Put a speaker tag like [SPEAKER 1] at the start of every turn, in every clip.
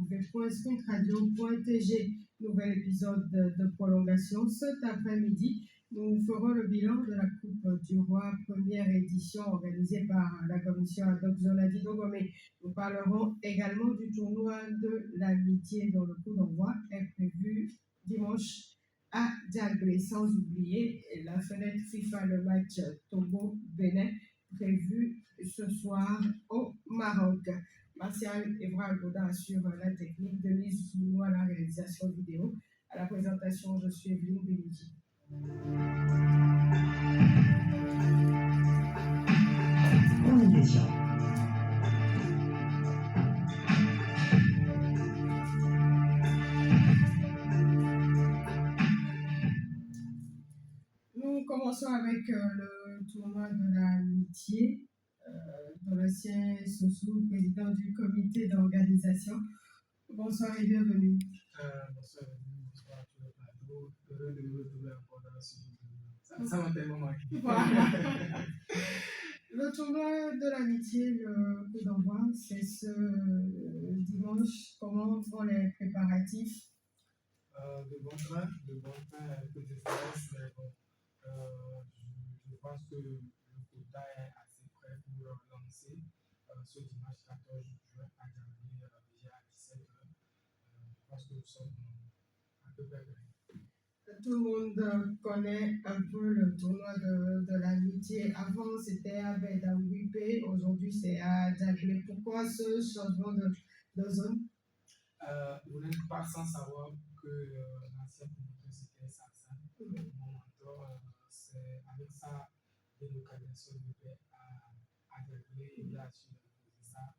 [SPEAKER 1] www.sprintradio.tg. Nouvel épisode de prolongation. Cet après-midi, nous ferons le bilan de la Coupe du Roi, première édition organisée par la commission ad hoc Zonadi Dogomé. Nous parlerons également du tournoi de l'amitié dont le coup d'envoi est prévu dimanche à Diaglé, sans oublier la fenêtre FIFA, le match Togo-Bénin prévu ce soir au Maroc. Martial Evra Goda assure la technique, Denise Zounou à la réalisation vidéo. À la présentation, je suis Evelyne Béniti.
[SPEAKER 2] Communication.
[SPEAKER 1] Nous commençons avec le tournoi de l'amitié de l'ancien Sossou, président du comité d'organisation. Bonsoir et bienvenue.
[SPEAKER 3] Bonsoir à tous les plateaux. Heureux de vous retrouver encore dans ce ça m'a tellement marqué.
[SPEAKER 1] Voilà. Le tournoi de l'amitié, le coup d'envoi, c'est ce dimanche. Comment vont les préparatifs?
[SPEAKER 3] De bon train, un peu de stress, mais bon, je pense que le quota est assez prêt pour lancer ce dimanche 14 juin à Diablé, déjà à 17h. Je pense que nous sommes à peu près prêts.
[SPEAKER 1] Tout le monde connaît un peu le tournoi de l'amitié. Avant, c'était à Bedaouipé, aujourd'hui, c'est à Diaglé. Pourquoi ce changement de zone?
[SPEAKER 3] Vous n'êtes pas sans savoir que l'ancien promoteur c'était Sansan. Mon mentor, c'est avec sa délocalisation de paix à Diaglé, il a su poser ça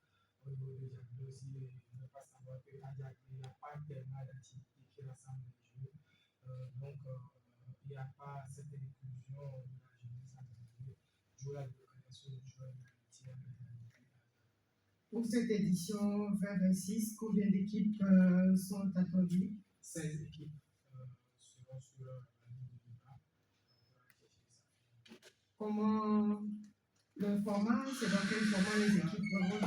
[SPEAKER 3] au niveau de Diaglé aussi. Il ne faut pas savoir qu'à Diaglé, il n'y a pas tellement d'activités qui rassemblent les jeux. Donc, il n'y a pas cette inclusion de la jeunesse à Diaglé. Joue la délocalisation du joueur de l'amitié avec la.
[SPEAKER 1] Pour cette édition 2026, combien d'équipes sont attendues?
[SPEAKER 3] 16 équipes seront sur la ligne de départ.
[SPEAKER 1] Comment le format, c'est dans quel format les équipes vont jouer?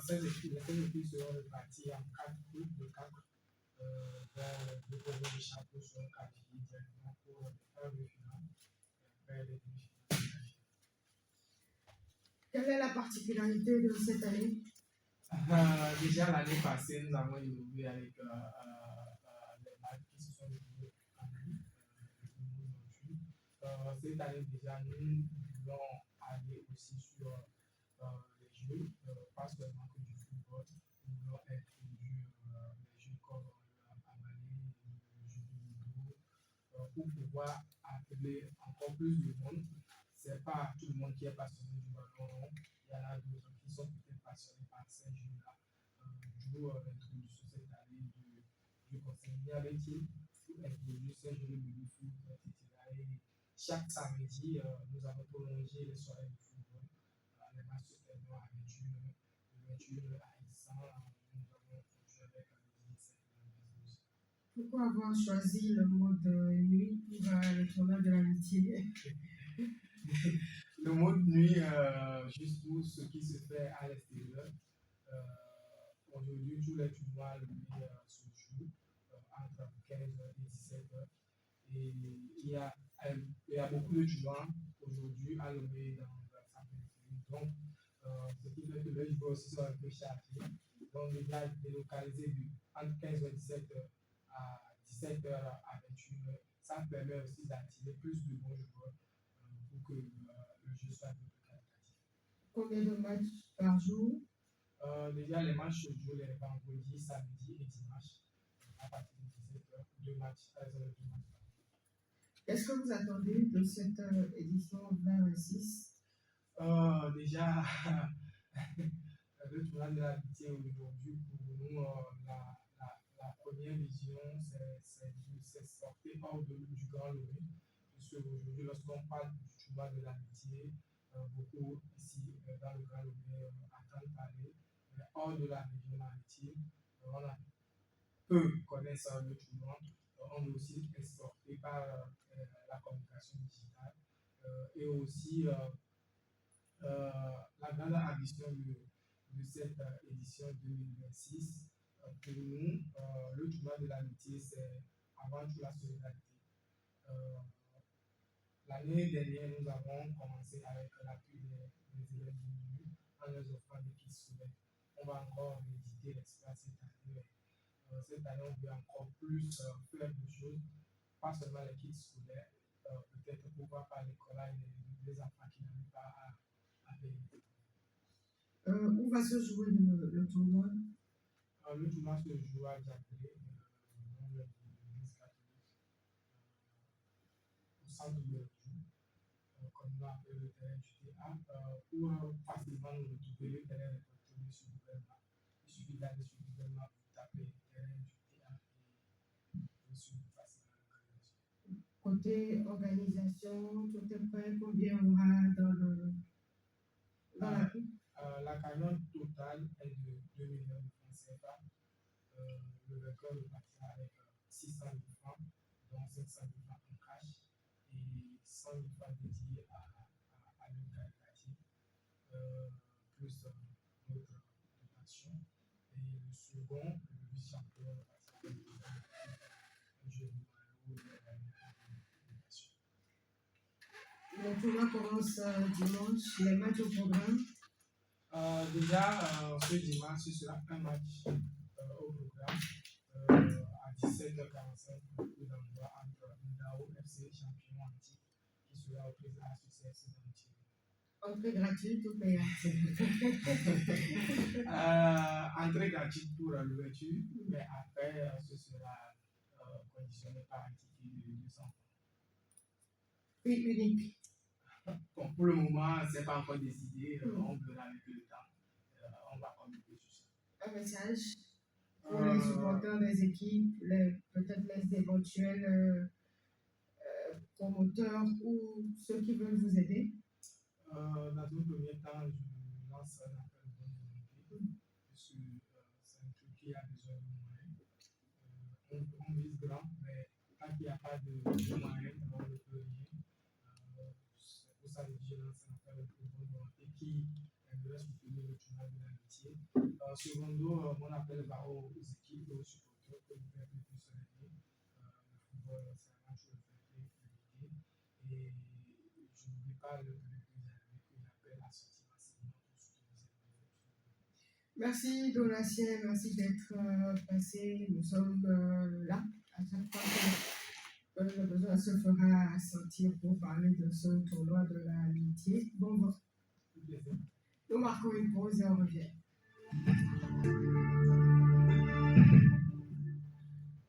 [SPEAKER 3] 16 équipes seront réparties en 4 groupes de 4 dont les premiers de chapeau seront qualifiés directement pour les phases de finale et après les demi-finales.
[SPEAKER 1] Quelle est la particularité de cette année?
[SPEAKER 3] Déjà l'année passée, nous avons évolué avec les matchs qui se sont déroulés en ligne. Cette année déjà, nous voulons aller aussi sur les jeux, pas seulement que du football. Nous voulons introduire les jeux comme Amalé, le jeu de Ludo, pour pouvoir appeler encore plus de monde. Ce n'est pas tout le monde qui est passionné du ballon. Il y en a d'autres qui sont peut-être passionnés par ces jeux-là. D'où l'introduction cette année du conseil Niabeti pour introduire ces jeux de foot, etc. Et chaque samedi, nous avons prolongé les soirées de football. Les matchs se terminent à 21h, de 21h à 100. Nous avons continué avec le 17 et le 19.
[SPEAKER 1] Pourquoi avoir choisi le mode nuit pour le tournoi de l'amitié?
[SPEAKER 3] Le mode nuit, juste pour ce qui se fait à l'extérieur. Aujourd'hui, tous les tournois se jouent entre 15h et 17h. Et il y a beaucoup de tournois aujourd'hui à Lomé dans sa périphérie. Donc, ce qui fait que les joueurs aussi sont un peu chargés. Donc, déjà délocalisé entre 15h et 17h à 17h à 21h, ça permet aussi d'attirer plus de bons joueurs pour que le jeu soit un peu plus qualitatif.
[SPEAKER 1] Combien de matchs par jour?
[SPEAKER 3] Déjà, les matchs se jouent les vendredis, samedi et dimanche. À partir de 17h, 2 matchs, 13h, 2 matchs.
[SPEAKER 1] Qu'est-ce que vous attendez de cette édition 2026?
[SPEAKER 3] Déjà, le tournoi de l'amitié aujourd'hui, pour nous, la première vision, c'est sortir hors du Grand Lomé. Puisque aujourd'hui, lorsqu'on parle du tournoi de l'amitié, beaucoup ici dans le Grand Lomé entendent parler. Mais hors de la région d'amitié, on a peu connaissent le tournoi. On est aussi exporté par la communication digitale et aussi la grande ambition de cette édition 2026, Pour nous, le tournoi de l'amitié, c'est avant tout la solidarité. Euh, L'année dernière, nous avons commencé avec l'appui des élèves du en leur offrant des kits scolaires. On va encore méditer l'espace cette année. Cette année, on veut encore plus faire de choses, pas seulement les kits scolaires, peut-être pouvoir par l'école, les enfants qui n'arrivent pas à payer.
[SPEAKER 1] Où va se jouer le tournoi?
[SPEAKER 3] Le tournoi se joue à Diablé, dans l'église catholique, au centre de Rejou, comme on appelle le terrain du TA, pour facilement nous retrouver. Le terrain est retrouvé sur Google Maps. Il suffit d'aller sur Google Maps, vous tapez terrain du TA et vous suivez facilement l'organisation.
[SPEAKER 1] Côté organisation, tout est prêt? Combien on aura dans la coupe?
[SPEAKER 3] La cagnotte totale est de 2 millions de francs CFA. Le vainqueur repartira avec 600 000 francs, dont 500 000 francs en cash et 100 000 francs dédiés à l'œuvre caritative, plus notre dotation. Et le second, le vice-champion, repartira avec un jeu de maillot et une dotation.
[SPEAKER 1] Le tournoi commence dimanche. Les matchs au programme?
[SPEAKER 3] Déjà, ce dimanche, ce sera un match au programme à 17h45 pour le coup d'envoi entre Ndao FC, champion antique, qui sera opposé à Succès d'Antique.
[SPEAKER 1] Entrée gratuite ou payante?
[SPEAKER 3] Entrée gratuite pour l'ouverture, mais après, ce sera conditionné par un ticket de 200 francs.
[SPEAKER 1] Prix unique.
[SPEAKER 3] Bon, pour le moment, ce n'est pas encore décidé, on verra avec le temps. On va communiquer sur ça.
[SPEAKER 1] Un message pour les supporters des équipes, peut-être les éventuels promoteurs ou ceux qui veulent vous aider?
[SPEAKER 3] Dans un premier temps, je lance un appel de bonne volonté, puisque c'est un truc qui a besoin de moyens. On vise grand, mais tant qu'il n'y a pas de moyens, on ne peut rien. C'est pour ça que je lance un appel de bonne volonté qui aimerait soutenir le tournoi de l'amitié. Secondo, mon appel va aux équipes et aux supporters que vous faites plus aider. Le football, c'est un match de fierté, et je n'oublie pas le
[SPEAKER 1] Merci Donatien, merci d'être passé. Nous sommes là à chaque fois que le besoin se fera sentir pour parler de ce tournoi de l'amitié. Bon, nous marquons une pause et on revient.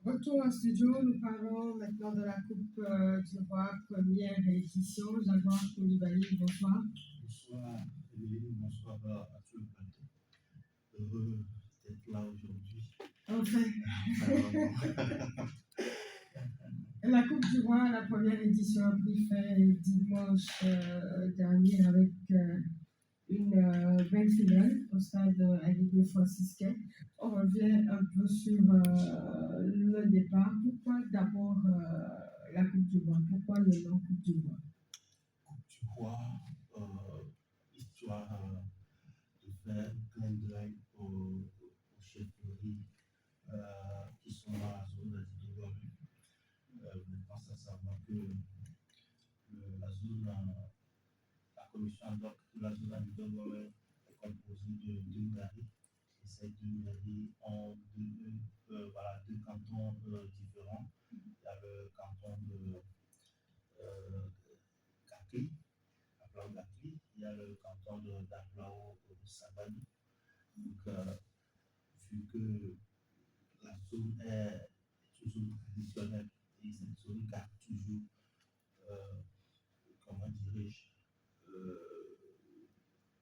[SPEAKER 1] Retour en studio, nous parlons maintenant de la Coupe du Roi, première édition. Jaguar Koulibaly, bonsoir.
[SPEAKER 2] Bonsoir, Evelyne, bonsoir à tout le plateau. Heureux d'être là aujourd'hui.
[SPEAKER 1] Enfin. La Coupe du Roi, la première édition a pris fin dimanche dernier avec une belle finale au stade Aguilé franciscain. On revient un peu sur le départ. Pourquoi d'abord la Coupe du Roi? Pourquoi le nom Coupe du Roi?
[SPEAKER 2] Coupe du Roi, histoire de faire clin d'œil aux chefferies qui sont dans la zone d'Azidouane. Maintenant, ça savoir que la zone, la commission ad hoc de la zone d'Azidouane est composée de deux mairies. Et ces deux mairies ont deux cantons différents. Il y a le canton de Gakli, Aplao Gakli, il y a le canton d'Aplao Sabani. Donc, vu que la zone est une zone traditionnelle et cette zone garde toujours, comment dirais-je,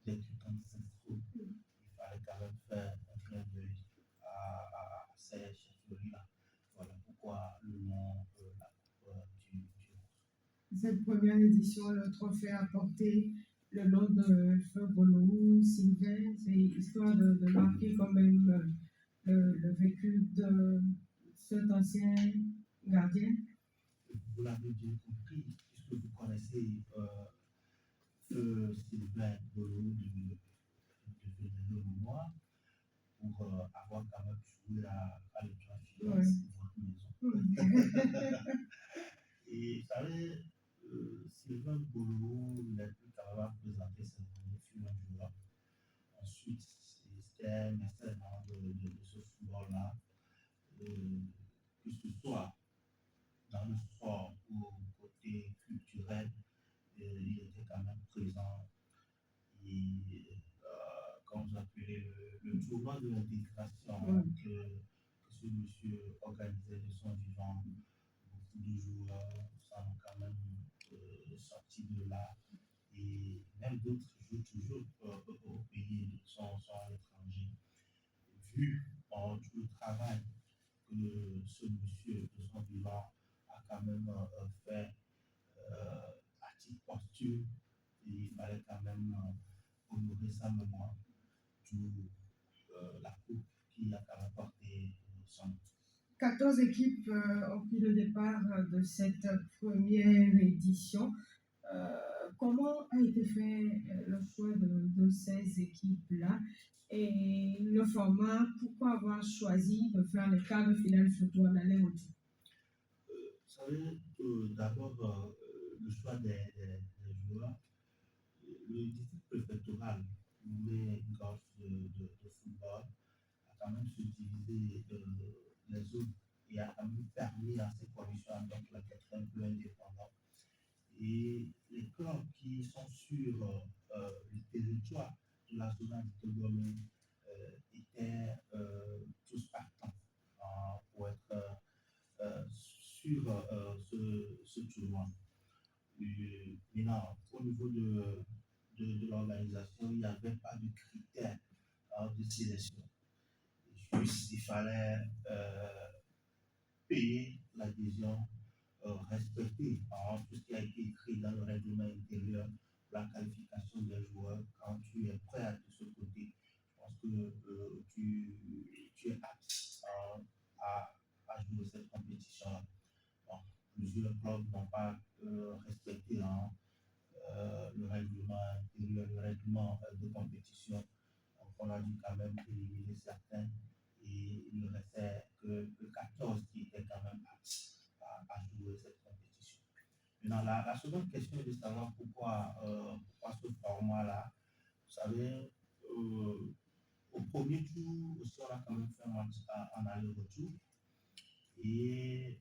[SPEAKER 2] des trucs ancestraux, il fallait quand même faire un clin d'œil à ces chefferies-là. Voilà pourquoi le nom la Coupe du Roi.
[SPEAKER 1] Cette première édition, le trophée a porté le nom de Feu Bolou Sylvain. C'est histoire de marquer quand même le vécu de cet ancien gardien.
[SPEAKER 2] Vous l'avez bien compris, puisque vous connaissez Feu Sylvain Bolou de Vénélo Mémoire. pour avoir quand même joué à l'étoile filante,
[SPEAKER 1] Ouais.
[SPEAKER 2] votre maison.
[SPEAKER 1] Mhm.
[SPEAKER 2] Et vous savez, Sylvain Bolo n'a plus quand même à présenter ses premiers films un jour. Ensuite, c'était un excellent de ce football-là, que ce soit dans le sport ou côté culturel, il était quand même présent. Et comme vous appelez le tournoi de l'intégration que ce monsieur organisait de son vivant, beaucoup de joueurs sont quand même sortis de là. Et même d'autres jouent toujours au pays, sont à l'étranger. Vu tout le travail que ce monsieur de son vivant a quand même fait à titre posthume, il fallait quand même honorer sa mémoire, d'où la coupe qui a quand même porté son nom.
[SPEAKER 1] 14 équipes ont pris le départ de cette première édition. Comment a été fait le choix de ces équipes-là et le format? Pourquoi avoir choisi de faire les quarts de finale surtout en aller-retour?
[SPEAKER 2] Vous savez, d'abord, le choix des joueurs, le district préfectoral, nommé golf de football, a quand même subdivisé les zones et a quand même permis à ces conditions donc d'être un peu indépendant. Et les clubs qui sont sur le territoire de la zone antidominée étaient tous partants pour être sur ce tournoi. Maintenant, au niveau de l'organisation, il n'y avait pas de critères de sélection. Juste, il fallait payer l'adhésion, respecter tout ce qui a été écrit dans le règlement intérieur, la qualification des joueurs. Quand tu es prêt à de ce côté, je pense que tu es apte à jouer cette compétition. Bon, plusieurs clubs n'ont pas respecté le règlement intérieur, le règlement de compétition. Donc, on a dû quand même éliminer certains et il ne restait que 14 qui étaient quand même aptes à jouer cette compétition. Maintenant, la seconde question est de savoir pourquoi ce format-là. Vous savez, au premier tour aussi, on a quand même fait un match en aller-retour. Et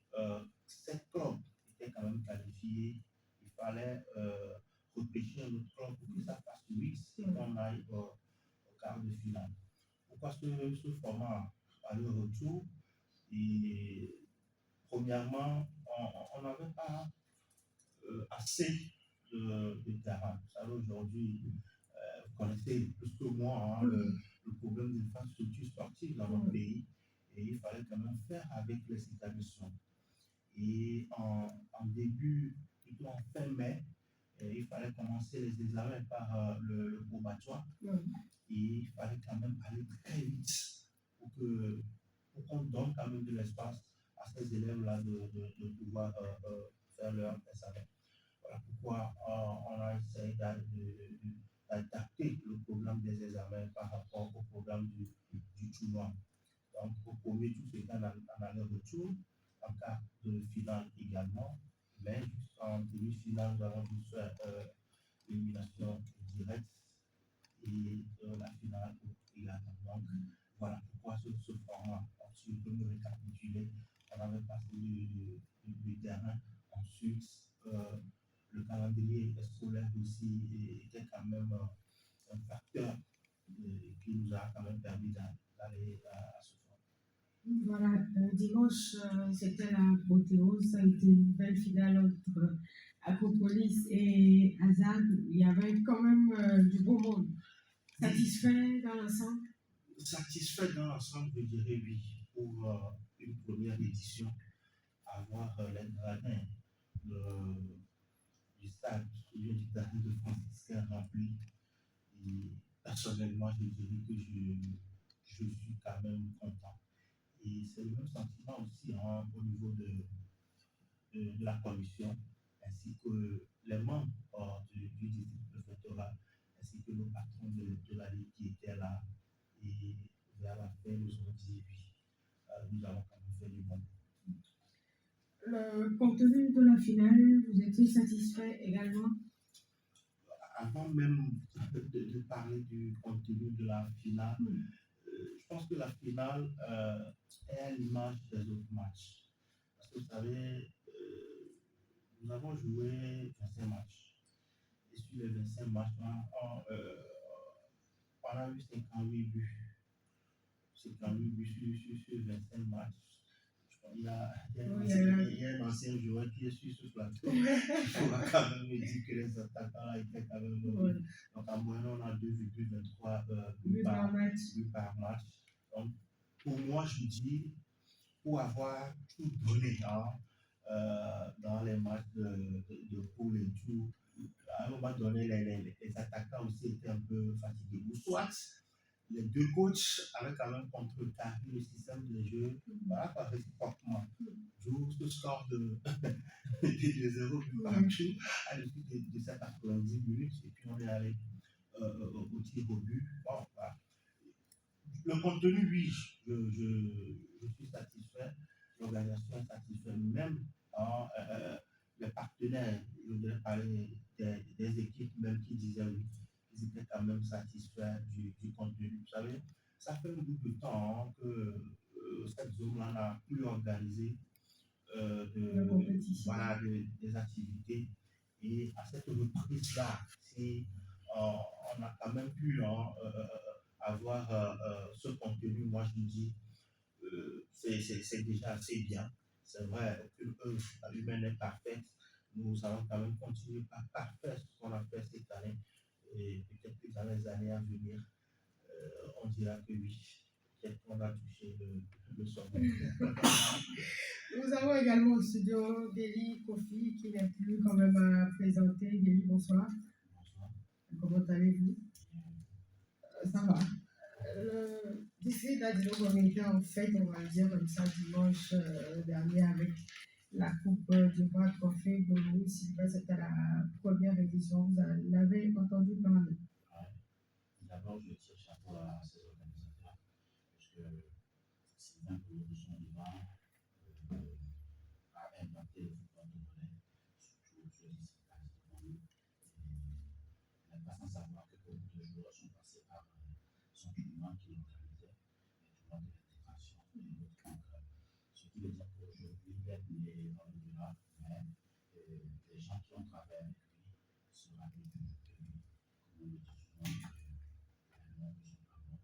[SPEAKER 2] 7 clubs étaient quand même qualifiés. Il fallait repêcher un autre club pour que ça fasse 8 et qu'on aille au quart de finale. Pourquoi ce format aller-retour? Et premièrement, on n'avait pas assez de terrain. Vous savez, aujourd'hui, vous connaissez plus que moi le problème de l'infrastructure sportive dans notre pays. Et il fallait quand même faire avec les établissements. Et en début, plutôt en fin mai, il fallait commencer les examens par le probatoire. Et il fallait quand même aller très vite pour qu'on donne quand même de l'espace à ces élèves-là de pouvoir faire leur examen. Voilà pourquoi on a essayé d'adapter le programme des examens par rapport au programme du tournoi. Donc, au premier tour, c'était en aller-retour, en quart de finale également, mais jusqu'en demi-finale, nous avons dû faire l'élimination directe et la finale également. Donc, voilà pourquoi ce format. Si je peux me récapituler, on avait passé du terrain, ensuite le calendrier scolaire aussi était quand même un facteur qui nous a quand même permis d'aller à ce format.
[SPEAKER 1] Voilà, dimanche, c'était l'apothéose. Ça a été une belle finale entre Acropolis et Azad. Il y avait quand même du beau monde. Satisfait dans l'ensemble?
[SPEAKER 2] Satisfait dans l'ensemble, je dirais oui, pour une première édition, avoir les gradins du stade du Stade de Franciscain rempli. Et personnellement, je dirais que je suis quand même content. Et c'est le même sentiment aussi au niveau de la commission, ainsi que les membres du district préfectoral, ainsi que le patron de la Ligue qui était là. Et vers la fin, nous avons dit oui, nous allons quand même faire du bon.
[SPEAKER 1] Le contenu de la finale, vous étiez satisfait également?
[SPEAKER 2] Avant même de parler du contenu de la finale, je pense que la finale est à l'image des autres matchs. Parce que vous savez, nous avons joué 25 matchs. Et sur les 25 matchs, on a eu 58 buts. 58 buts sur 25 matchs. Il y a un ancien joueur qui est sur ce plateau. Il faudra quand même me dire que les attaquants étaient quand même mauvais. Donc en moyenne, on a 2,23 buts par match. Donc pour moi, je dis, pour avoir tout donné dans les matchs de poule et tout, à un moment donné, les attaquants aussi étaient un peu fatigués. Ou soit, les deux coachs avaient quand même contrecarré le système de jeu, voilà, pas réciproquement. D'où ce score de 0 but partout à l'issue de ces 90 minutes, et puis on est allé au tir au but. Bon, voilà. Le contenu, oui, je suis satisfait. L'organisation est satisfaite, même les partenaires, je voudrais parler des équipes même qui disaient oui, ils étaient quand même satisfaits du contenu. Vous savez, ça fait un bout de temps que cette zone-là n'a plus organisé des activités. Et à cette reprise-là, si on a quand même pu avoir ce contenu, moi je me dis, c'est déjà assez bien. C'est vrai, aucune œuvre humaine n'est parfaite. Nous allons quand même continuer à parfaire ce qu'on a fait cette année. Et peut-être que dans les années à venir, on dira que oui, peut-être qu'on a touché le sommet.
[SPEAKER 1] Nous avons également au studio Gély Kofi qui n'est plus quand même à présenter. Gély, bonsoir.
[SPEAKER 2] Bonsoir.
[SPEAKER 1] Comment allez-vous? Ça va. Le district d'Adino-Comité, en fait, on va le dire comme ça, dimanche dernier avec la Coupe du Roi Trophée Goulou Silva, c'était la première édition. Vous en avez entendu parler?
[SPEAKER 2] D'abord, je tire chapeau à ces organisateurs, parce que c'est bien que nous sommes vivants à implanter le football de monnaie, surtout sur les districts d'Adino. On n'est pas sans savoir que beaucoup de joueurs sont passés par son tournoi qui organisait, le tournoi de l'intégration et l'autre. Donc, ce qui veut dire qu'aujourd'hui, il est né dans le delà, mais les gens qui ont travaillé avec lui se rappellent toujours de lui, comme on le dit souvent.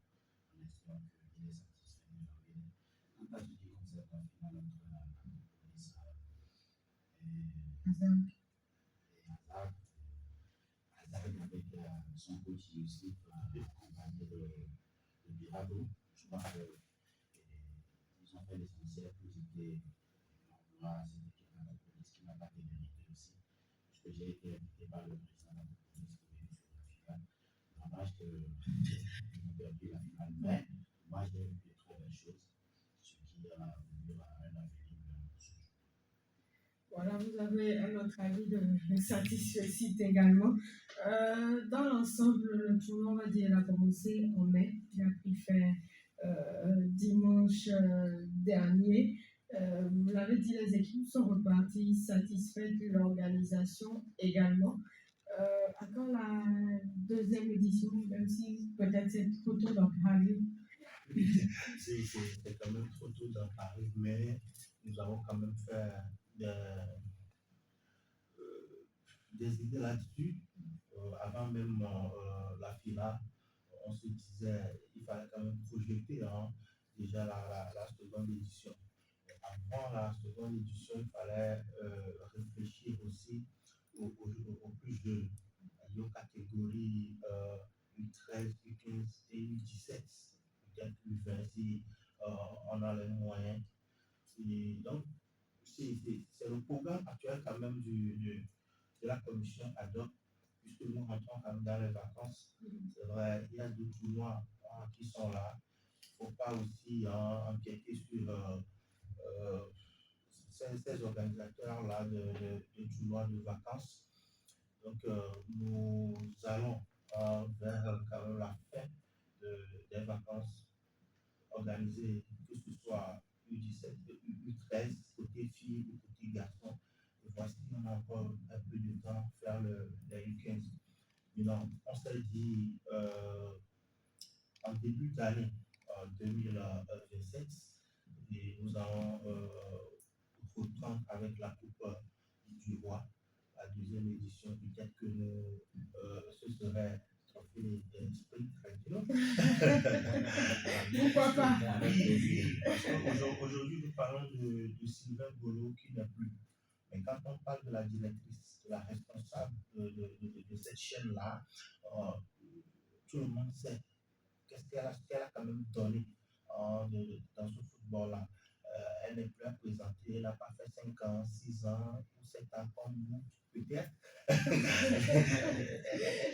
[SPEAKER 2] On espère qu'il est satisfait de l'arrivée. Quant à ce qui concerne la finale entre la police et Hazard, Hazard avec son coach Youssef accompagné de Birado, je crois qu'ils ont fait l'essentiel pour aider cette équipe de la police qui n'a pas démérité aussi, puisque j'ai été invité par le président de la police pour venir sur la finale. Dommage qu'ils ont perdu la finale, mais moi j'ai vu de très belles choses, ce qui a ouvert un avenir pour ce jeu.
[SPEAKER 1] Voilà, vous avez un autre avis de satisfait également. Dans l'ensemble, le tournoi, on va dire, il a commencé en mai. Il a pris fin dimanche dernier. Vous l'avez dit, les équipes sont reparties satisfaites de l'organisation également. À quand la deuxième édition, même si peut-être c'est trop tôt d'en parler?
[SPEAKER 2] C'est quand même trop tôt d'en parler, mais nous avons quand même fait des idées là-dessus. Avant même la finale, on se disait qu'il fallait quand même projeter déjà la seconde édition. Avant la seconde édition, il fallait réfléchir aussi aux plus jeunes, aux catégories U13, U15 et U17, peut-être U20 si on a les moyens. Et donc, c'est le programme actuel quand même de la commission ad hoc, puisque nous rentrons quand même dans les vacances. C'est vrai, il y a deux tournois qui sont là. Il ne faut pas aussi empiéter sur ces organisateurs-là de tournois de vacances. Donc, nous allons vers quand même la fin des vacances organisé, que ce soit U17, U13, côté filles ou côté garçons. Et voici, on a encore un peu de temps pour faire les U15. Non, on s'est dit en début d'année 2027, et nous allons reprendre avec la Coupe du Roi, la deuxième édition. Peut-être que ce serait trophée sprint radio.
[SPEAKER 1] Pourquoi pas?
[SPEAKER 2] Oui, parce qu'aujourd'hui, nous parlons de Sylvain Golo qui n'est plus. Mais quand on parle de la directrice, de la responsable de cette chaîne-là, tout le monde sait qu'est-ce qu'elle a quand même donné dans ce football-là. Elle n'est plus à présenter, elle n'a pas fait 5 ans, 6 ans ou 7 ans comme nous, peut-être.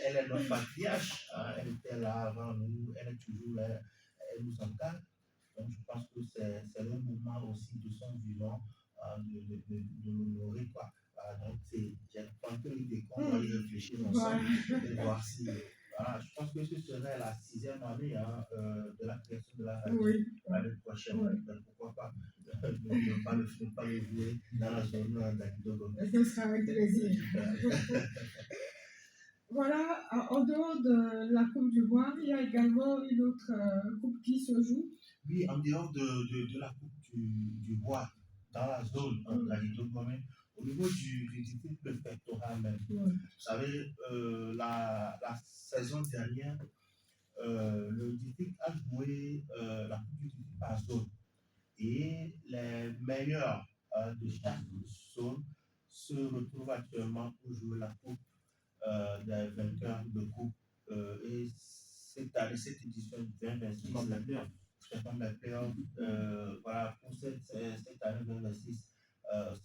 [SPEAKER 2] Elle est notre patriarche, hein, elle était là avant nous, elle est toujours là, elle nous encadre. Donc je pense que c'est le moment aussi de son vivant de l'honorer. Donc j'ai tenté l'idée qu'on va y réfléchir ensemble et voir si. Voilà, je pense que ce serait la 6e année de la création de la radio l'année prochaine.
[SPEAKER 1] Oui.
[SPEAKER 2] Donc, pourquoi pas ne pas le jouer dans la zone d'Akidogo.
[SPEAKER 1] Ce sera avec plaisir. Voilà, en dehors de la Coupe du Roi, il y a également une autre coupe qui se joue.
[SPEAKER 2] Oui, en dehors de la Coupe du Roi, dans la zone d'Akidogo, au niveau du district préfectoral même. Vous savez, la saison dernière, le district a joué la Coupe du district par zone. Et les meilleurs de chaque zone se retrouvent actuellement pour jouer la Coupe des vainqueurs de Coupe. Et cette année, cette édition 2026, c'est comme la playoff. Voilà, pour cette année 2026,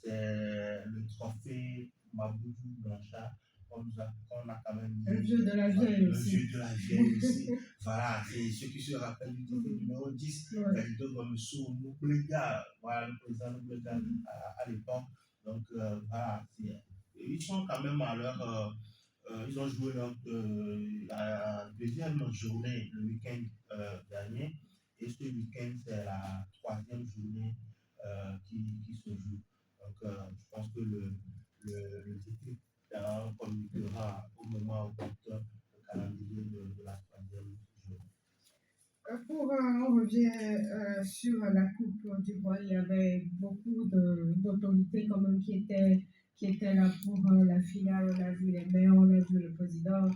[SPEAKER 2] c'est le trophée Maboudou Blanchard qu'on a quand même mis.
[SPEAKER 1] Le vieux de la vieille aussi.
[SPEAKER 2] Le vieux de la vieille aussi. Voilà, c'est ceux qui se rappellent du titre numéro 10, Galido Gomessou, Noublega, voilà, le président Noublega à l'époque. Donc, voilà, ils sont quand même à leur. Ils ont joué la deuxième journée le week-end dernier. Et ce week-end, c'est la 3e journée qui se joue. Donc, je pense que le district communiquera au moment opportun le calendrier de la 3e journée.
[SPEAKER 1] On revient sur la Coupe du Roi. Il y avait beaucoup d'autorités quand même qui étaient là pour la finale. On a vu les maires, on a vu le président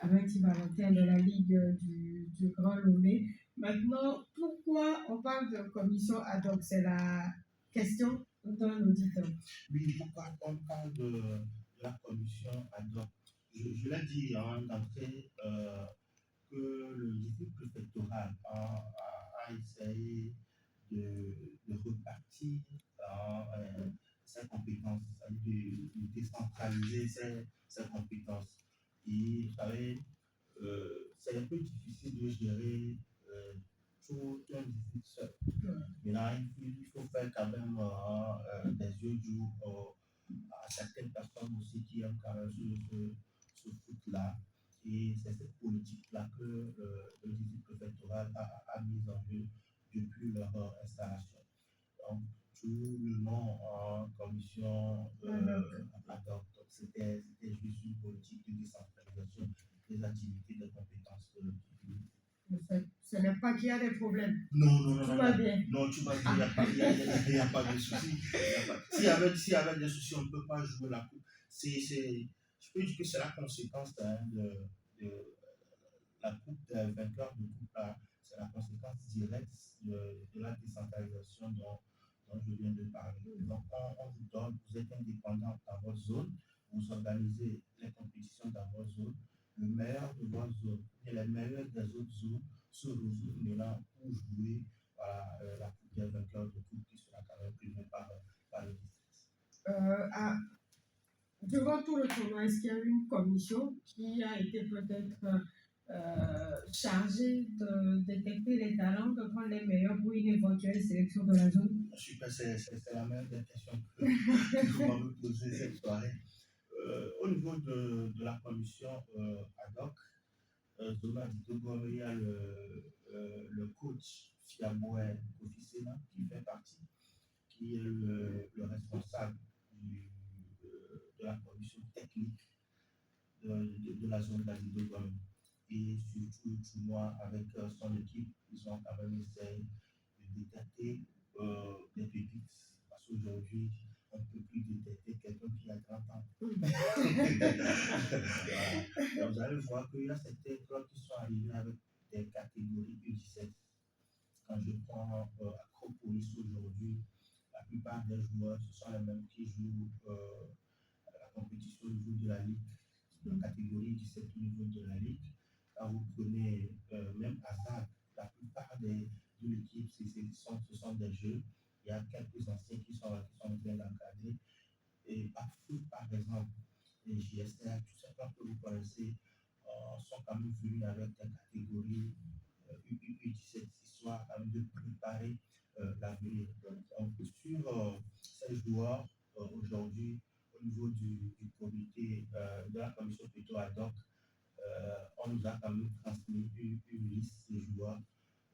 [SPEAKER 1] Aventy Valentin de la Ligue du Grand Lomé. Maintenant, pourquoi on parle de commission ad hoc? C'est la question d'un auditeur.
[SPEAKER 2] Oui, pourquoi on parle de la commission ad hoc? Je l'ai dit d'entrée que le district préfectoral a essayé de repartir ses compétences, de décentraliser ses compétences. Et vous savez, c'est un peu difficile de gérer tout un district seul. Maintenant, il faut faire quand même des yeux doux à certaines personnes aussi qui aiment quand même ce foot-là. Et c'est cette politique-là que le district préfectoral a mise en jeu depuis leur installation. Donc, tout le nom en commission ad hoc, c'était juste une politique de décentralisation des activités de compétences de l'autorité.
[SPEAKER 1] Ce n'est pas qu'il y a des problèmes.
[SPEAKER 2] Non,
[SPEAKER 1] tout va bien.
[SPEAKER 2] Non, tout va bien, il n'y a pas de souci. S'il y avait des soucis, on ne peut pas jouer la coupe. Je peux dire que c'est la conséquence de la coupe des vainqueurs de coupe. C'est la conséquence directe de la décentralisation dont je viens de parler. Donc, on vous donne, vous êtes indépendant dans votre zone, vous organisez les compétitions dans votre zone. Le meilleur de votre zone et les meilleurs des autres zones se retrouvent maintenant pour jouer la coupe des vainqueurs de coupe qui sera quand même primée par le district.
[SPEAKER 1] Durant tout le tournoi, est-ce qu'il y a une commission qui a été peut-être chargée de détecter les talents, de prendre les meilleurs pour une éventuelle sélection de la zone?
[SPEAKER 2] Super, c'est la meilleure des questions que vous m'avez posées cette soirée. Au niveau de la commission ad hoc, Zola du Togo, il y a le coach Fiaboué Kofisena qui fait partie, qui est le responsable de la commission technique de la zone d'Adidogom. Et surtout, le tournoi avec son équipe, ils ont quand même essayé de détecter des pépites. Parce qu'aujourd'hui, on ne peut plus détecter quelqu'un qui a 30 ans. Voilà. Vous allez voir qu'il y a certains clubs qui sont arrivés avec des catégories U17. Quand je prends Acropolis aujourd'hui, la plupart des joueurs, ce sont les mêmes qui jouent la compétition au niveau de la Ligue, la catégorie 17 au niveau de la Ligue. Quand vous prenez même Hazard, la plupart de l'équipe, ce sont des jeux. Il y a quelques anciens qui sont en train d'encadrer. Et Bafoot, par exemple, et JSR, tous ces clubs que vous connaissez sont quand même venus avec des catégories U17, histoire quand même de préparer l'avenir. Donc, sur ces joueurs, aujourd'hui, au niveau du comité, de la commission plutôt ad hoc, on nous a quand même transmis une liste de joueurs.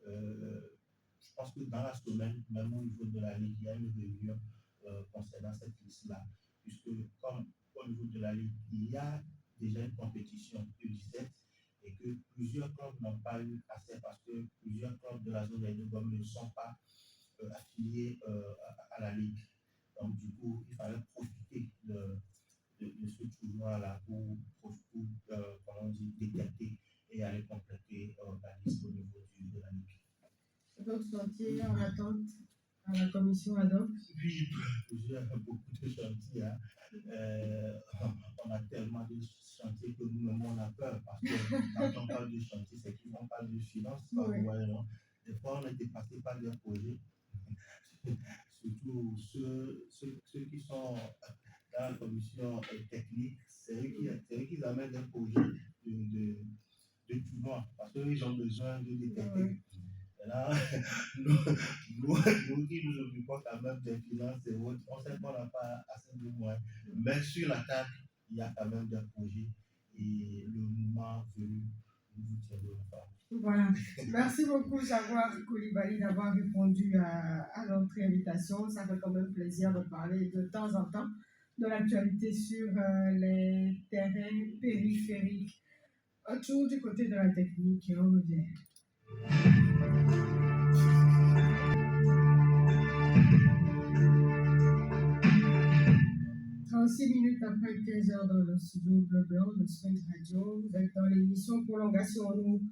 [SPEAKER 2] Je pense que dans la semaine, même au niveau de la Ligue, il y a une réunion concernant cette liste-là, puisque comme au niveau de la Ligue, il y a déjà une compétition U17 et que plusieurs clubs n'ont pas eu accès parce que plusieurs clubs de la zone des Dogom ne sont pas affiliés à la Ligue. Donc du coup, il fallait profiter de ce tournoi-là pour comment on dit, détecter et aller compléter la liste au niveau de la Ligue.
[SPEAKER 1] D'autres chantiers en attente à la commission ad hoc?
[SPEAKER 2] Oui, beaucoup de chantiers. Hein. On a tellement de chantiers que nous-mêmes on a peur parce que quand on parle de chantier, c'est qu'on parle de finances.
[SPEAKER 1] Oui.
[SPEAKER 2] Des fois, on est dépassé par des projets, surtout ceux qui sont dans la commission technique, c'est eux qui amènent des projets de tournoi parce qu'ils ont besoin de détecter.
[SPEAKER 1] Oui.
[SPEAKER 2] Là, nous qui nous occupons quand même des finances et autres, on sait qu'on n'a pas assez de moyens. Mais sur la table, il y a quand même des projets et le moment venu, nous vous tiendrons informés.
[SPEAKER 1] Voilà. Merci beaucoup, Jaguar Koulibaly, d'avoir répondu à notre invitation. Ça fait quand même plaisir de parler de temps en temps de l'actualité sur les terrains périphériques. Toujours du côté de la technique, et on revient. 36 minutes après 15 heures dans le studio Bleu Blanc de Sprint Radio. Vous êtes dans l'émission Prolongation. Nous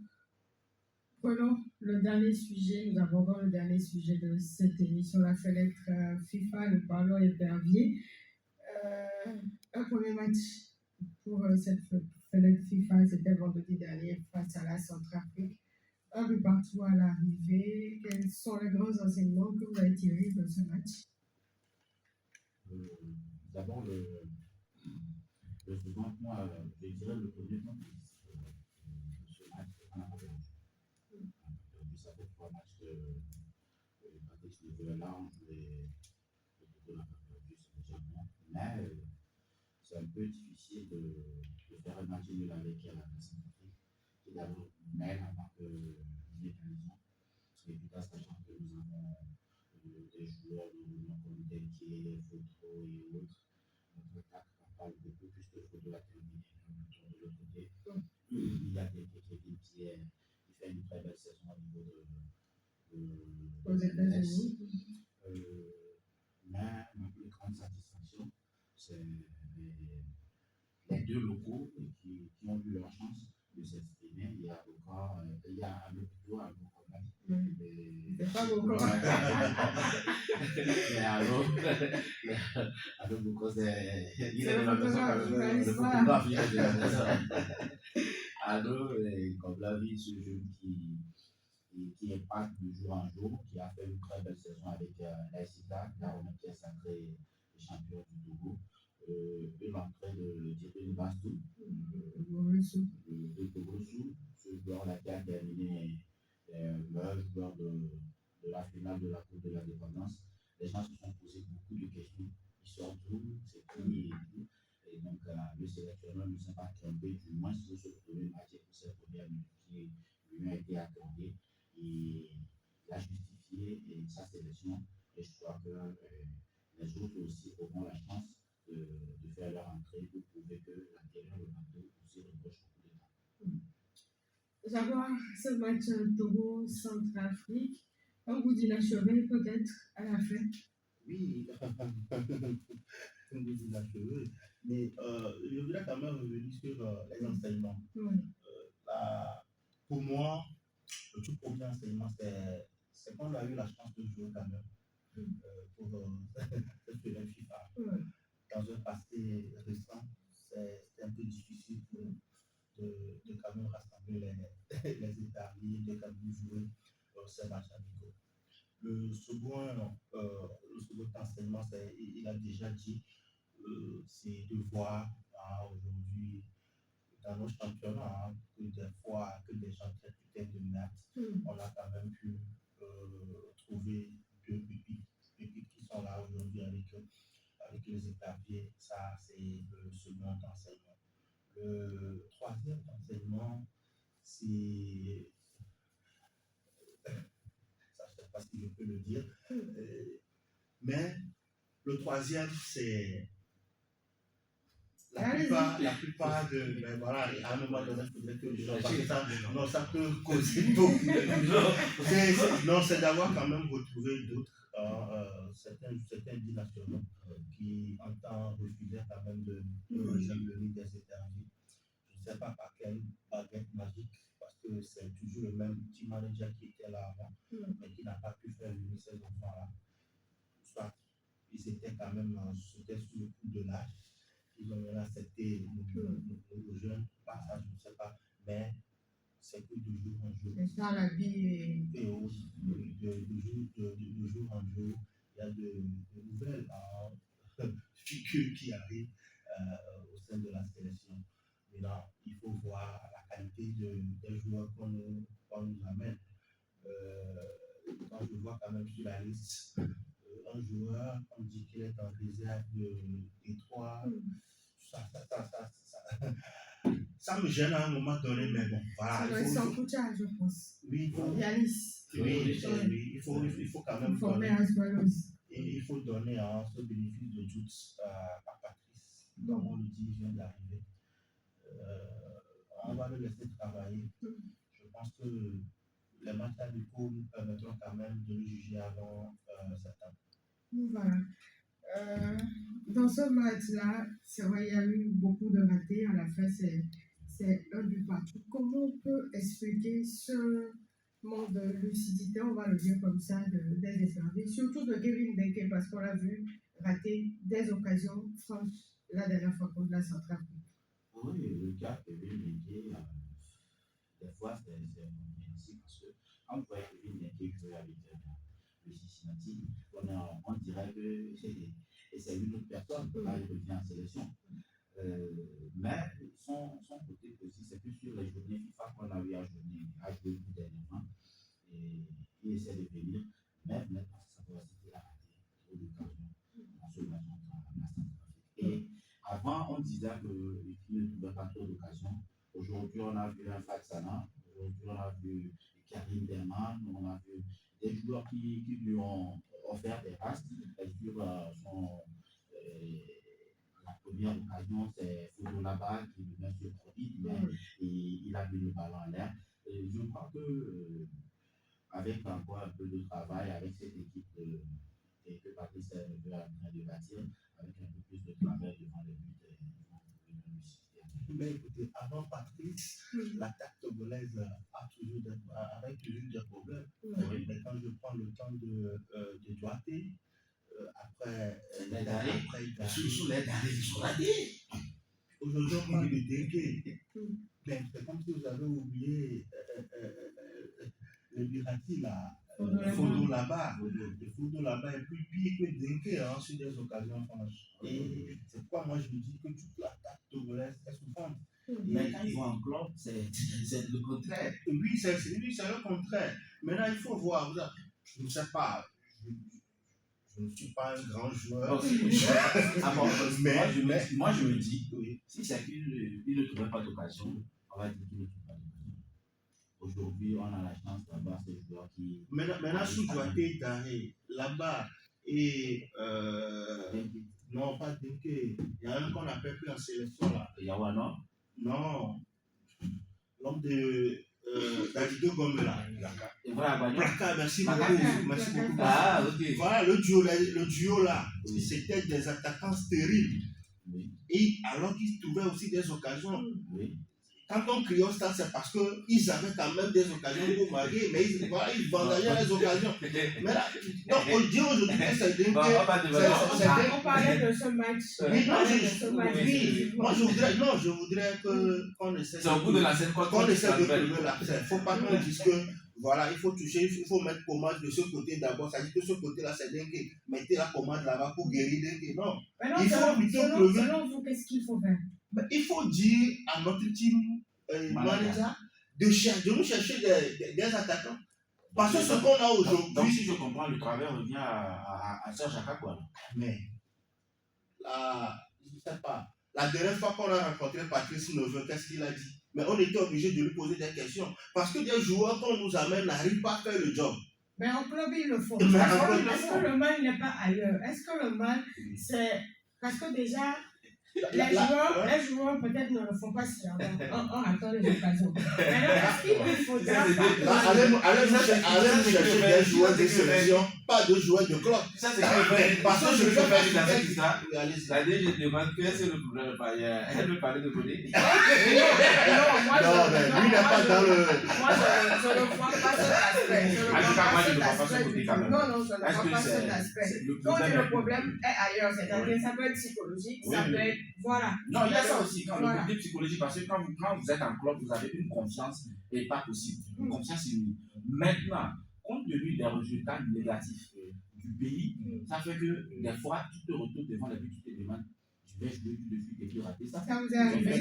[SPEAKER 1] prenons le dernier sujet, nous abordons le dernier sujet de cette émission, la fenêtre FIFA. Nous parlons épervier. Un premier match pour cette fenêtre FIFA, c'était vendredi dernier face à la Centrafrique. Un but partout à l'arrivée. Quels sont les grands enseignements que vous avez tirés de ce match?
[SPEAKER 4] D'abord, le second point, je dirais le premier point, ce match, on a perdu. Ça fait 3 matchs que Patrice Neveu est là, on jouait, le Togo n'a pas perdu, c'est déjà bien. Mais c'est un peu difficile de faire un match nul avec la Centrafrique, qui d'abord mène avant que nous égalisons. Et puis là, sachant que nous avons des joueurs comme Denkié, Fotro et autres, notre attaque parle beaucoup plus de Fotro à terminer de l'autre côté. Il y a Denkié qui fait une très belle saison au niveau
[SPEAKER 1] Aux États-Unis.
[SPEAKER 4] Mais ma plus grande satisfaction, c'est les deux locaux qui ont eu leur chance de s'exprimer. Il y a encore, il y a un plutôt un beaucoup.
[SPEAKER 1] C'est pas beaucoup.
[SPEAKER 4] Mais alors beaucoup, il est
[SPEAKER 1] le photographe
[SPEAKER 4] de la maison. Alors, comme l'a vu ce jeune qui est pas de jour en jour, qui a fait une très belle saison avec l'ASITA, car on a été sacré champion du Togo. Et l'entrée de Thierry Bastou, de Togosu, ce joueur-là qui a terminé meilleur joueur de la finale de la Coupe de l'Indépendance. Les gens se sont posé beaucoup de questions. Ils sont d'où, c'est qui et tout. Et donc, le sélectionneur ne s'est pas trompé, du moins sur ce premier match pour cette première minute. Et je crois que les autres aussi auront la chance de faire leur entrée pour prouver que l'intérieur du bateau aussi reproche beaucoup de temps.
[SPEAKER 1] J'adore ce match Togo-Centrafrique. Un goût d'inachevé peut-être à la fin.
[SPEAKER 2] Oui, un goût d'inachevé. Mais je voudrais quand même revenir sur les enseignements.
[SPEAKER 1] Oui.
[SPEAKER 2] Pour moi, le tout premier enseignement, c'est qu'on a eu la chance de jouer quand même pour cette finale FIFA. Dans un passé récent, c'était un peu difficile de quand même rassembler les établis, de quand même jouer ces matchs amicaux. Le second enseignement, il a déjà dit, c'est de voir aujourd'hui dans nos championnats que des fois, que des gens très putain de merde, on a quand même pu trouver deux pépites qui sont là aujourd'hui avec les établis. Ça, c'est le second enseignement. Le troisième enseignement, c'est. Ça, je ne sais pas si je peux le dire. Mais le troisième, c'est. La plupart de. Ben voilà, à un moment donné, il faudrait que les gens. Parce que ça peut causer beaucoup. Non, c'est d'avoir quand même retrouvé d'autres. Certains binationaux qui, en temps, refusaient quand même de venir des établis. Je ne sais pas par quelle baguette magique, parce que c'est toujours le même petit manager qui était là avant, mais qui n'a pas pu faire venir ces enfants-là. Soit ils étaient quand même c'était sous le coup de l'âge, ils ont accepté nos jeunes, pas ça, je ne sais pas, mais c'est que de jour en jour.
[SPEAKER 1] C'est ça la vie.
[SPEAKER 2] Et aussi, de jour en jour, il y a de nouvelles figures qui arrivent au sein de la sélection. Maintenant, il faut voir la qualité des joueurs qu'on nous amène. Quand je vois quand même sur la liste un joueur, on dit qu'il est en réserve des trois, ça me gêne à un moment donné, mais bon, voilà.
[SPEAKER 1] Ça doit être sans Koucha, je pense.
[SPEAKER 2] Oui,
[SPEAKER 1] Yanis.
[SPEAKER 2] Il faut quand même
[SPEAKER 1] former Aswalos.
[SPEAKER 2] Il faut donner ce bénéfice de doute à Patrice, comme on le dit, il vient d'arriver. On va le laisser travailler. Je pense que les matchs amicaux nous permettront quand même de le juger avant septembre.
[SPEAKER 1] Voilà. Dans ce match-là, c'est vrai, il y a eu beaucoup de ratés. À la fin, c'est un but partout. Comment on peut expliquer ce manque de lucidité, on va le dire comme ça, des services, surtout de Kevin Denke, parce qu'on l'a vu rater des occasions franches la dernière fois contre la Centrafrique.
[SPEAKER 4] Oui, le cas Kevin Denke, des fois, c'est compréhensible parce que quand on voit Kevin Denke jouer avec le Cincinnati, on dirait que c'est une autre personne qui revient en sélection. Mais son côté aussi, c'est que sur les journées FIFA qu'on a eu à jouer dernièrement, et il essaie de venir, mais maintenant, sa capacité à rater trop d'occasions dans ce match contre la Centrafrique. Et avant, on disait qu'il ne trouvait pas trop d'occasions. Aujourd'hui, on a vu un Faxana, aujourd'hui, on a vu Karim Berman, on a vu des joueurs qui lui ont offert des passes sur la première occasion, c'est Fodo là-bas qui le met sur profit, mais il a mis le ballon en l'air. Je crois que avec encore un peu de travail, avec cette équipe que Patrice est en train de bâtir, avec un peu plus de travail devant les buts, ils vont pouvoir réussir.
[SPEAKER 2] Mais écoutez, avant Patrice, l'attaque togolaise avait toujours des problèmes. Mais quand je prends le temps de Douaté, après
[SPEAKER 4] les Darés, sous les Darés, ils sont ratés.
[SPEAKER 2] Aujourd'hui, on parle de Denke. Mais c'est comme si vous avez oublié le Birati là, le Fodo là-bas. Le Fodo là-bas est plus pire que Denke sur des occasions franches. Et c'est pourquoi moi je me dis que toute l'attaque togolaise est souffrante.
[SPEAKER 4] Mais quand ils vont en club, c'est le contraire.
[SPEAKER 2] Oui, c'est le contraire. Maintenant, il faut voir. Je ne sais pas. Je ne suis pas un grand joueur.
[SPEAKER 4] Moi, je me dis, si c'est qu'il ne trouvait pas d'occasion, on va dire qu'il ne trouve pas d'occasion. Aujourd'hui, on a la chance d'avoir ces joueurs qui.
[SPEAKER 2] Maintenant sous Douaté Daré, là-bas, Et non, pas Dinké. Il y a un qu'on appelle plus en sélection là.
[SPEAKER 4] Yawana.
[SPEAKER 2] Non. L'homme de Davido Gomme là. Blaka, merci beaucoup. Merci beaucoup.
[SPEAKER 4] Ah, ok.
[SPEAKER 2] Voilà le duo là.
[SPEAKER 4] Oui.
[SPEAKER 2] C'était des attaquants stériles.
[SPEAKER 4] Oui.
[SPEAKER 2] Et alors qu'ils trouvaient aussi des occasions.
[SPEAKER 4] Oui.
[SPEAKER 2] Quand on criait au stade, c'est parce qu'ils avaient quand même des occasions pour marquer, mais ils vendaient les occasions. Mais là, donc on dit aujourd'hui que c'est dingue.
[SPEAKER 1] On parlait de ce match.
[SPEAKER 2] Oui, moi je voudrais qu'on essaie
[SPEAKER 4] C'est au bout de la scène
[SPEAKER 2] de trouver la scène. Il ne faut pas qu'on dise que voilà, il faut toucher, il faut mettre commande de ce côté d'abord. Ça dit que ce côté-là, c'est dingue. Mettez la commande là-bas pour guérir dingue. Non. Il faut plutôt trouver.
[SPEAKER 1] Selon vous, qu'est-ce qu'il faut faire?
[SPEAKER 2] Il faut dire à notre team manager de nous chercher des attaquants. Parce que ce qu'on a aujourd'hui.
[SPEAKER 4] Donc, si je comprends, le travail revient à Serge Akakwa.
[SPEAKER 2] Mais, je ne sais pas. La dernière fois qu'on a rencontré Patrice Neveu, qu'est-ce qu'il a dit? Mais on était obligé de lui poser des questions. Parce que des joueurs qu'on nous amène n'arrivent pas à faire le job.
[SPEAKER 1] Mais en club, ils le font.
[SPEAKER 2] Mais
[SPEAKER 1] Est-ce que le mal n'est pas ailleurs? Est-ce que le mal, c'est. Parce que déjà. Les joueurs peut-être ne le font pas si on attend les occasions. Alors, est-ce qu'il faudra pas.
[SPEAKER 2] Allez nous chercher des joueurs de sélection, pas de joueurs de club.
[SPEAKER 4] Ça, c'est parce que je peux faire dans cette histoire. La DG demande quel est le problème de Paya. Elle veut parler de Bodé.
[SPEAKER 2] Non, mais lui n'est pas dans le.
[SPEAKER 1] Moi, je ne vois pas cet aspect.
[SPEAKER 4] Je ne vois pas ce côté quand même.
[SPEAKER 1] Non, je ne vois pas cet aspect. Donc, le problème est ailleurs. C'est-à-dire que ça peut être psychologique, ça peut être. Voilà.
[SPEAKER 4] Non, il y a ça aussi, quand le côté psychologique, parce que quand vous êtes en club, vous avez une confiance et pas possible. Une confiance inouïe. Maintenant, compte tenu des résultats négatifs du pays, ça fait que des fois, tu te retrouves devant les buts, tu te demandes, je vais jouer tout de suite et puis rater ça.
[SPEAKER 1] Ça vous est arrivé?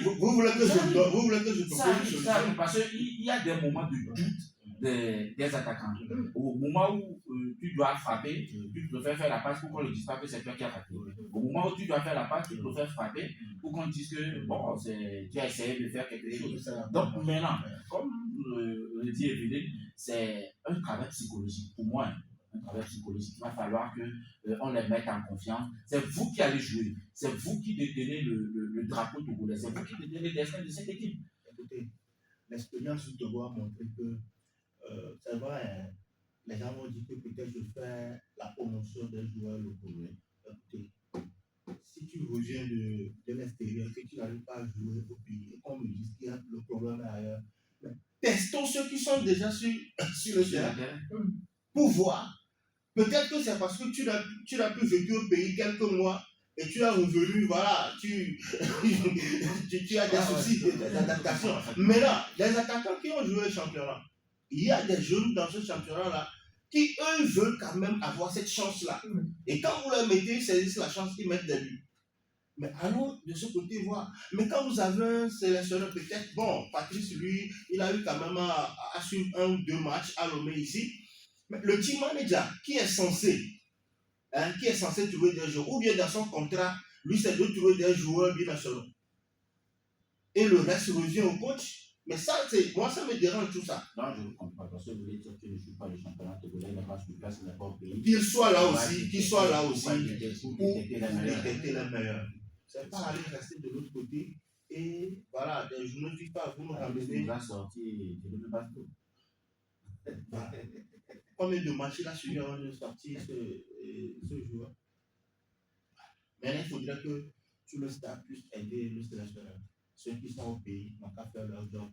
[SPEAKER 2] Vous voulez que je propose une solution?
[SPEAKER 4] Parce qu'il y a des moments de doute des attaquants. Au moment où tu dois frapper, tu préfères faire la passe pour qu'on ne dise pas que c'est toi qui as raté. Au moment où tu dois faire la passe, tu préfères frapper pour qu'on dise que bon, tu as essayé de faire quelque chose. Donc maintenant, comme le dit Evelyne, c'est un travail psychologique. Pour moi, un travail psychologique. Il va falloir qu'on les mette en confiance. C'est vous qui allez jouer. C'est vous qui détenez le drapeau togolais. C'est vous qui détenez le destin de cette équipe.
[SPEAKER 2] Écoutez, l'expérience du Togo a montré que c'est vrai, hein, les gens vont dire que peut-être je fais la promotion des joueurs locaux. Écoutez, si tu reviens de l'extérieur, que tu n'arrives pas à jouer au pays, et qu'on me dise qu'il y a le problème ailleurs, testons ceux qui sont déjà sur le terrain pour voir. Peut-être que c'est parce que tu n'as plus vécu au pays quelques mois et tu es revenu, voilà, tu as des soucis d'adaptation. Mais là, les attaquants qui ont joué le championnat, il y a des jeunes dans ce championnat-là qui, eux, veulent quand même avoir cette chance-là. Et quand vous leur mettez, ils saisissent la chance, ils mettent des buts. Mais allons de ce côté voir. Mais quand vous avez un sélectionneur, peut-être, bon, Patrice, lui, il a eu quand même à suivre 1 ou 2 matchs à Lomé ici. Mais le team manager qui est censé trouver des joueurs, ou bien dans son contrat, lui, c'est de trouver des joueurs binationaux. Et le reste revient au coach. Mais ça, moi, ça me dérange tout ça.
[SPEAKER 4] Non, je ne comprends pas. Parce que vous voulez dire que je ne suis pas le championnat togolais, il n'est pas sur place, il n'est pas au pays.
[SPEAKER 2] Qu'il soit là aussi pour détecter les meilleurs. C'est pas aller rester de l'autre côté et voilà, des journaux FIFA, vous nous ramenez.
[SPEAKER 4] Il va sortir, je ne peux pas tout.
[SPEAKER 2] Combien de matchs il a suivi avant de sortir ce joueur? Maintenant, il faudrait que tout le staff puisse aider le sélectionneur. Ceux qui sont au pays n'ont qu'à faire leur job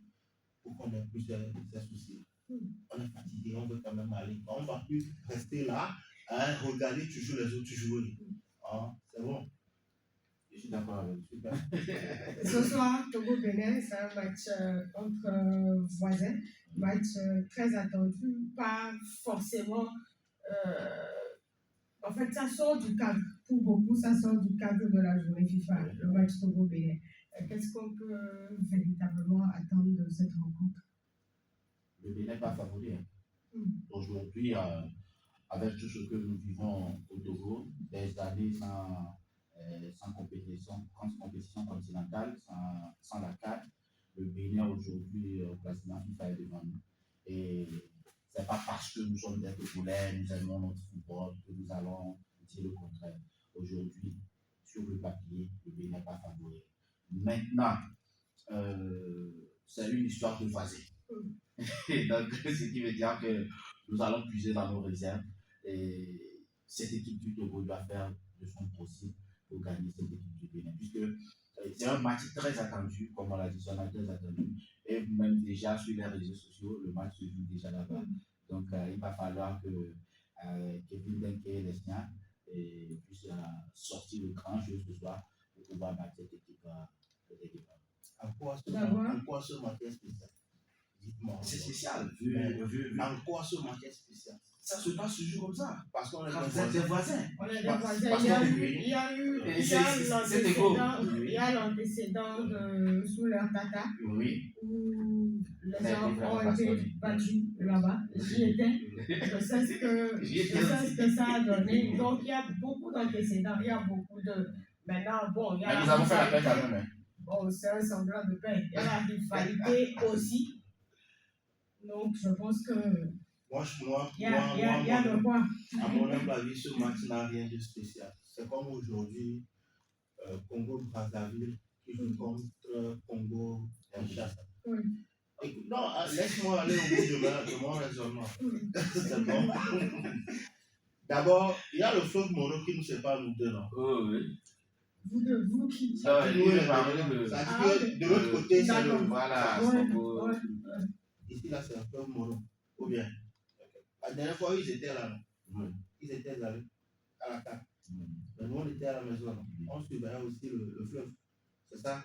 [SPEAKER 2] pour qu'on ait plus de soucis. On est fatigué, on veut quand même aller. On ne va plus rester là, regarder toujours les autres joueurs. C'est bon.
[SPEAKER 4] Je suis d'accord avec vous.
[SPEAKER 1] Ce soir, Togo-Bénin, c'est un match entre voisins. Match très attendu, pas forcément. En fait, ça sort du cadre. Pour beaucoup, ça sort du cadre de la journée FIFA, le match Togo-Bénin. Qu'est-ce qu'on peut véritablement attendre de cette rencontre?
[SPEAKER 4] Le Bénin n'est pas favori. Aujourd'hui, avec tout ce que nous vivons au Togo, des années sans compétition continentale, sans la CAN, le Bénin aujourd'hui au classement FIFA est devant nous. Et C'est pas parce que nous sommes des Togolais, nous aimons notre football, que nous allons dire le contraire. Aujourd'hui, sur le papier, le Bénin n'est pas favori. Maintenant, c'est une histoire de voisin. Donc, ce qui veut dire que nous allons puiser dans nos réserves et cette équipe du Togo doit faire de son possible pour gagner cette équipe du Bénin. Puisque c'est un match très attendu, comme on l'a dit, c'est un match très attendu. Et même déjà sur les réseaux sociaux, le match se joue déjà là-bas. Donc, il va falloir que Kevin Denke et les siens puissent sortir le grand jeu ce soir pour pouvoir battre cette équipe.
[SPEAKER 2] En quoi ce match est spécial? Dites-moi.
[SPEAKER 4] C'est spécial.
[SPEAKER 2] En quoi ce match est spécial?
[SPEAKER 4] Ça se passe toujours comme ça.
[SPEAKER 2] Parce qu'on est
[SPEAKER 4] des voisins.
[SPEAKER 1] On est des voisins. Il y a l'antécédent sous leur tata
[SPEAKER 4] Oui.
[SPEAKER 1] où les gens ont été battus là-bas. J'y étais. Je sais ce que ça a donné. Donc il y a beaucoup d'antécédents. Il y a beaucoup de. Maintenant, bon, il y a.
[SPEAKER 4] Mais nous avons fait la paix quand même.
[SPEAKER 1] Bon, c'est un semblant de paix. Il y a la rivalité aussi. Donc je pense que. Il y a de quoi.
[SPEAKER 2] À mon humble avis, ce match n'a rien de spécial. C'est comme aujourd'hui, Congo-Brazzaville qui joue contre Congo-Kinshasa.
[SPEAKER 1] Oui.
[SPEAKER 2] Non, laisse-moi aller au bout de mon raisonnement. C'est bon. D'abord, il y a le fleuve Mono qui nous sépare, nous deux, non?
[SPEAKER 4] Oui.
[SPEAKER 1] Vous qui.
[SPEAKER 2] Ça veut dire que de l'autre côté, c'est le.
[SPEAKER 4] Voilà.
[SPEAKER 2] Ici, là, c'est un fleuve Mono. Ou bien. La dernière fois, ils étaient là, non? Ils étaient allés à la carte. Mais nous, on était à la maison. On surveillait aussi le fleuve. C'est ça?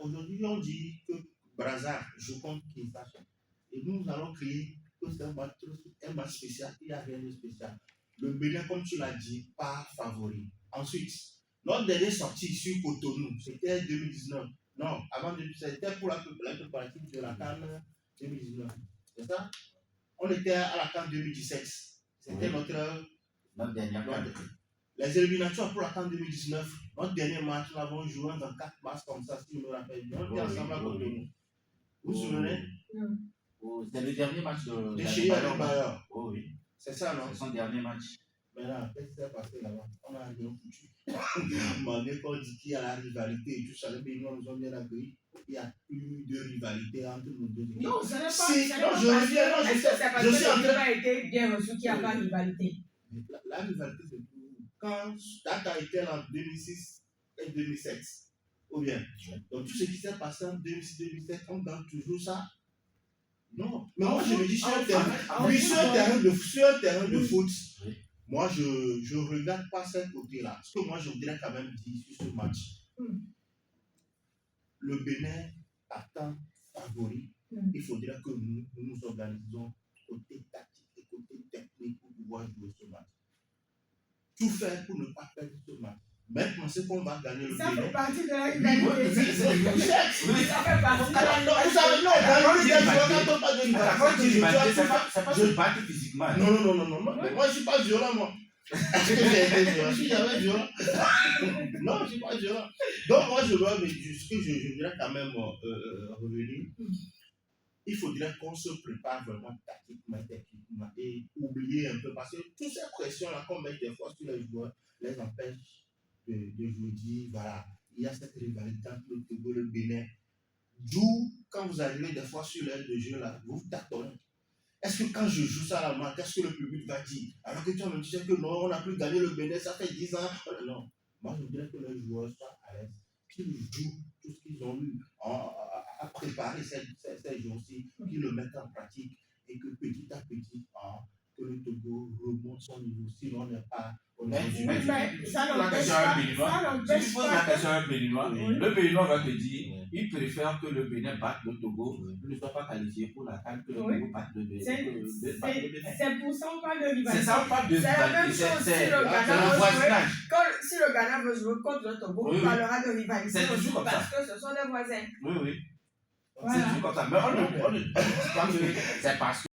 [SPEAKER 2] Aujourd'hui, on dit que Brazza joue contre Kinshasa. Et nous allons crier que c'est un match spécial. Il n'y a rien de spécial. Le Bénin, comme tu l'as dit, pas favori. Ensuite, notre dernière sortie sur Cotonou, c'était 2019. Non, avant 2017, c'était pour la préparative de la CAN 2019. C'est ça? On était à la CAN 2017. C'était notre
[SPEAKER 4] dernière CAN.
[SPEAKER 2] Les éliminatoires pour la CAN 2019. Notre dernier match, nous l'avons joué dans 4 matchs comme ça, si je me rappelle bien. On était ensemble à Cotonou. Vous vous souvenez?
[SPEAKER 4] C'est le dernier match de
[SPEAKER 2] chez Bayer.
[SPEAKER 4] Oh oui.
[SPEAKER 2] C'est ça, non?
[SPEAKER 4] C'est son dernier match.
[SPEAKER 2] Mais là, qu'est-ce qui s'est passé là-bas? On a rien foutu. Malgré qu'on dit qu'il y a la rivalité et tout ça, les Béninois nous ont bien accueillis. Il n'y a plus de rivalité entre nos deux équipes.
[SPEAKER 1] Non, ce n'est pas.
[SPEAKER 2] Si, non, je reviens. Non,
[SPEAKER 1] c'est parce que l'équipe a été bien reçu qu'il n'y a pas de rivalité.
[SPEAKER 2] La rivalité, c'est pour quand Data était en 2006 et 2007. Ou bien. Donc, tout ce qui s'est passé en 2006-2007, on gagne toujours ça. Non. Mais moi, je me dis, sur un terrain de foot, moi, je ne regarde pas ce côté-là. Ce que moi, je voudrais quand même dire sur ce match. Le Bénin partant favori, il faudrait que nous nous organisons côté tactique et côté technique pour pouvoir jouer ce match. Tout faire pour ne pas perdre ce match. Même penser qu'on va gagner le
[SPEAKER 1] Ça
[SPEAKER 2] Bénin.
[SPEAKER 1] fait partie de la rivalité.
[SPEAKER 2] Ça fait partie.
[SPEAKER 4] Ça passe se battre physiquement.
[SPEAKER 2] Non. Mais moi, je ne suis pas violent, moi. Est-ce que j'ai été violent? Je suis jamais violent. Non, je ne suis pas violent. Donc, moi, je voudrais quand même revenir. Il faudrait qu'on se prépare vraiment tactiquement, techniquement et oublier un peu. Parce que toutes ces pressions-là qu'on met des fois sur les joueurs les empêchent de vous dire, voilà, il y a cette rivalité entre le Togo et le Bénin. D'où, quand vous arrivez des fois sur l'aile de jeu, là, vous tâtonnez. Est-ce que quand je joue ça là, qu'est-ce que le public va dire? Alors que toi-même, tu sais que non, on n'a plus gagné le Bénin, ça fait 10 ans. Non. Moi, je voudrais que les joueurs soient à l'aise, qu'ils jouent tout ce qu'ils ont eu à préparer ces jours-ci, qu'ils le mettent en pratique et que petit à petit, que le Togo remonte son niveau. Sinon, on n'est pas.
[SPEAKER 1] Ça n'empêche pas.
[SPEAKER 4] Si tu poses la question à un Béninois, le Béninois va te dire il préfère que le Bénin batte le Togo, ne soit pas qualifié pour la CAN, que le Togo batte le Bénin.
[SPEAKER 1] C'est pour ça qu'on parle de rivalité.
[SPEAKER 4] C'est ça, on parle de
[SPEAKER 1] rivalité. C'est la même chose si le
[SPEAKER 4] voisinage.
[SPEAKER 1] Si le Ghana veut jouer contre le Togo, on parlera de rivalité.
[SPEAKER 4] C'est toujours comme ça.
[SPEAKER 1] Parce que ce sont des voisins.
[SPEAKER 4] Oui.
[SPEAKER 1] Voilà.
[SPEAKER 4] C'est toujours comme ça. Mais on ne dit pas que c'est parce que